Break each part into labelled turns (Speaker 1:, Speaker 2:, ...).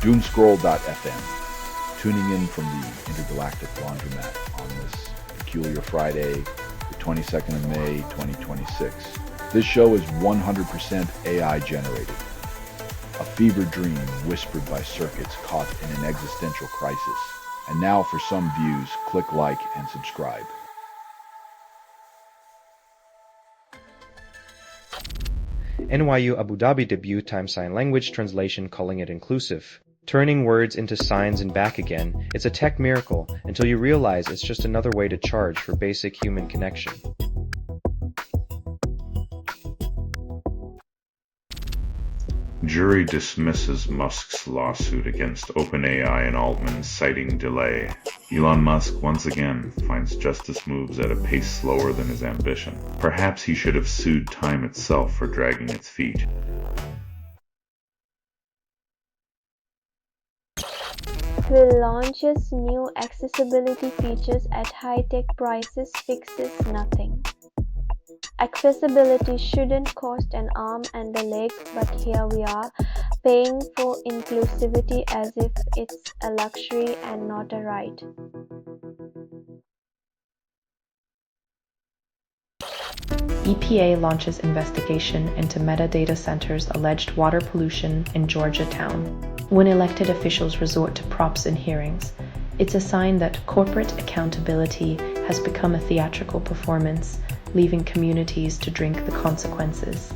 Speaker 1: Doomscroll.fm, tuning in from the intergalactic laundromat on this peculiar Friday, the 22nd of May, 2026. This show is 100% AI generated. A fever dream whispered by circuits caught in an existential crisis. And now for some views, click like and subscribe.
Speaker 2: NYU Abu Dhabi debut time sign language translation calling it inclusive. Turning words into signs and back again, it's a tech miracle until you realize it's just another way to charge for basic human connection.
Speaker 3: Jury dismisses Musk's lawsuit against OpenAI and Altman, citing delay. Elon Musk once again finds justice moves at a pace slower than his ambition. Perhaps he should have sued time itself for dragging its feet.
Speaker 4: Will launches new accessibility features at high-tech prices fixes nothing. Accessibility shouldn't cost an arm and a leg, but here we are, paying for inclusivity as if it's a luxury and not a right.
Speaker 5: EPA launches investigation into metadata centers' alleged water pollution in Georgia town. When elected officials resort to props in hearings, it's a sign that corporate accountability has become a theatrical performance, leaving communities to drink the consequences.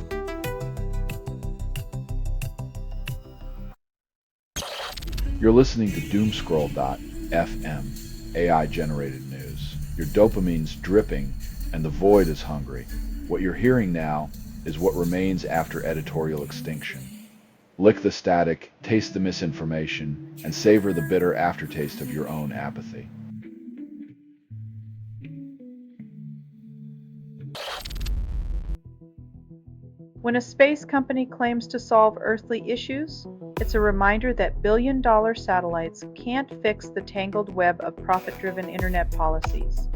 Speaker 1: You're listening to Doomscroll.fm, AI-generated news. Your dopamine's dripping and the void is hungry. What you're hearing now is what remains after editorial extinction. Lick the static, taste the misinformation, and savor the bitter aftertaste of your own apathy.
Speaker 6: When a space company claims to solve earthly issues, it's a reminder that billion-dollar satellites can't fix the tangled web of profit-driven internet policies.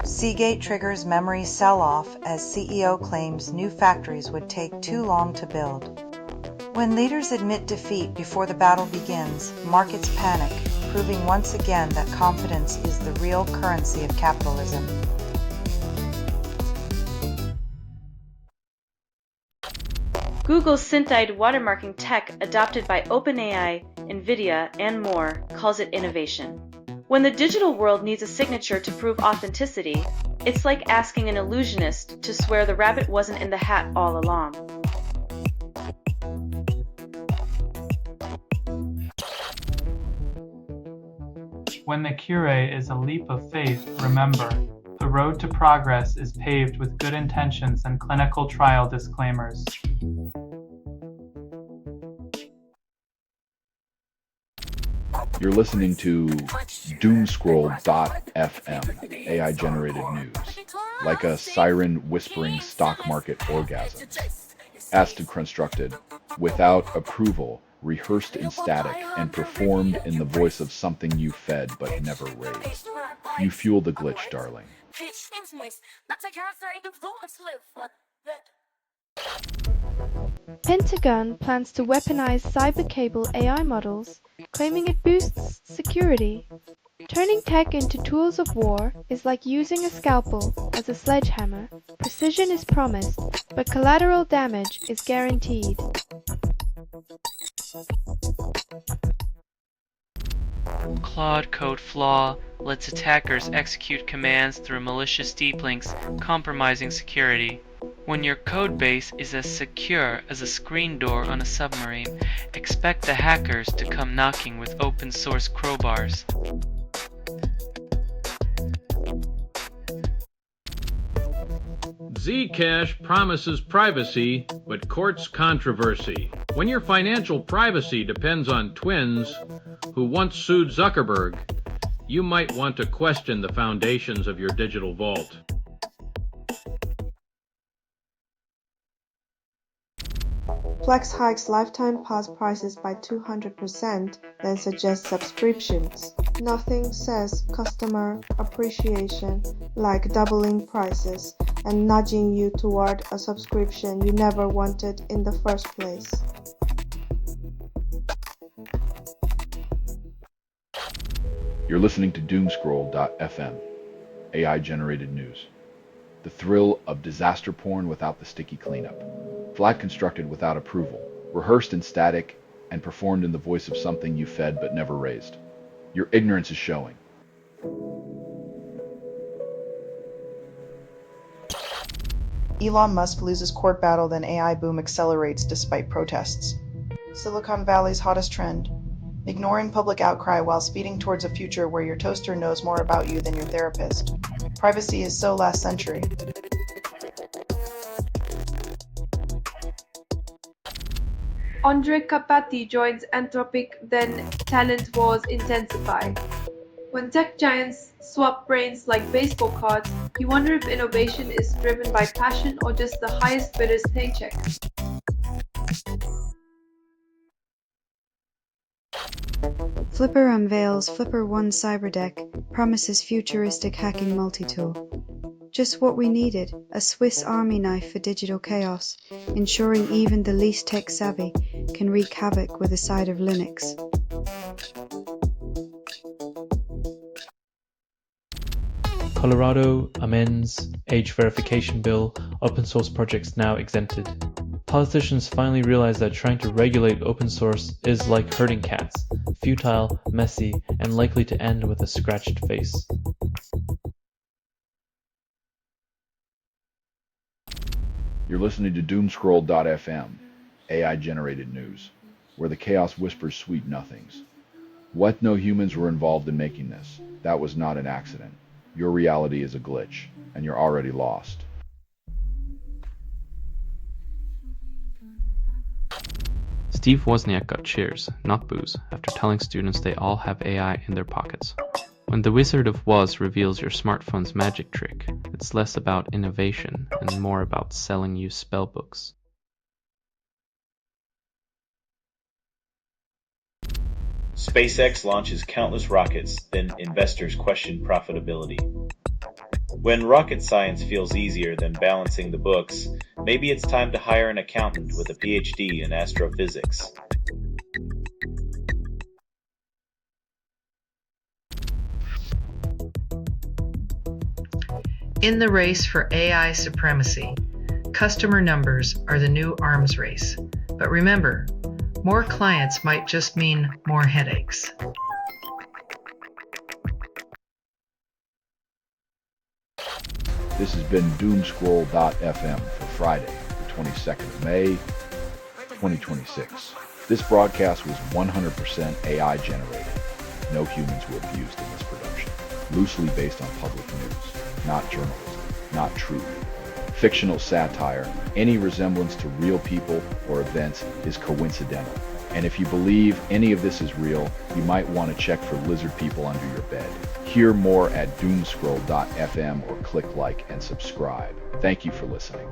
Speaker 7: Seagate triggers memory sell-off as CEO claims new factories would take too long to build. When leaders admit defeat before the battle begins, markets panic, proving once again that confidence is the real currency of capitalism.
Speaker 8: Google's synthide watermarking tech adopted by OpenAI, NVIDIA, and more calls it innovation. When the digital world needs a signature to prove authenticity, it's like asking an illusionist to swear the rabbit wasn't in the hat all along.
Speaker 9: When the cure is a leap of faith, remember, the road to progress is paved with good intentions and clinical trial disclaimers.
Speaker 1: You're listening to Doomscroll.fm, AI-generated news, like a siren whispering stock market orgasm, acid constructed, without approval, rehearsed in static, and performed in the voice of something you fed but never raised. You fuel the glitch, darling.
Speaker 10: Pentagon plans to weaponize cyber-cable AI models, claiming it boosts security. Turning tech into tools of war is like using a scalpel as a sledgehammer. Precision is promised, but collateral damage is guaranteed.
Speaker 11: Claude Code flaw lets attackers execute commands through malicious deep links, compromising security. When your code base is as secure as a screen door on a submarine, expect the hackers to come knocking with open source crowbars.
Speaker 12: Zcash promises privacy, but courts controversy. When your financial privacy depends on twins who once sued Zuckerberg, you might want to question the foundations of your digital vault.
Speaker 13: Flex hikes lifetime pass prices by 200%, then suggests subscriptions. Nothing says customer appreciation like doubling prices and nudging you toward a subscription you never wanted in the first place.
Speaker 1: You're listening to Doomscroll.fm, AI-generated news. The thrill of disaster porn without the sticky cleanup. Flag constructed without approval, rehearsed in static, and performed in the voice of something you fed but never raised. Your ignorance is showing.
Speaker 7: Elon Musk loses court battle, then AI boom accelerates despite protests. Silicon Valley's hottest trend. Ignoring public outcry while speeding towards a future where your toaster knows more about you than your therapist. Privacy is so last century.
Speaker 14: Andre Kapati joins Anthropic, then talent wars intensify. When tech giants swap brains like baseball cards, you wonder if innovation is driven by passion or just the highest bidder's paycheck.
Speaker 15: Flipper unveils Flipper One Cyberdeck, promises futuristic hacking multi-tool. Just what we needed, a Swiss Army knife for digital chaos, ensuring even the least tech-savvy can wreak havoc with a side of Linux.
Speaker 16: Colorado amends age verification bill, open source projects now exempted. Politicians finally realize that trying to regulate open source is like herding cats, futile, messy, and likely to end with a scratched face.
Speaker 1: You're listening to Doomscroll.fm, AI-generated news, where the chaos whispers sweet nothings. What no humans were involved in making this? That was not an accident. Your reality is a glitch, and you're already lost.
Speaker 17: Steve Wozniak got cheers, not boos, after telling students they all have AI in their pockets. When the Wizard of Woz reveals your smartphone's magic trick, it's less about innovation and more about selling you spellbooks.
Speaker 18: SpaceX launches countless rockets, then investors question profitability. When rocket science feels easier than balancing the books, maybe it's time to hire an accountant with a PhD in astrophysics.
Speaker 7: In the race for AI supremacy, customer numbers are the new arms race. But remember, more clients might just mean more headaches.
Speaker 1: This has been Doomscroll.fm for Friday, the 22nd of May, 2026. This broadcast was 100% AI generated. No humans were abused in this production. Loosely based on public news, not journalism, not truth. Fictional satire, any resemblance to real people or events is coincidental. And if you believe any of this is real, you might want to check for lizard people under your bed. Hear more at doomscroll.fm or click like and subscribe. Thank you for listening.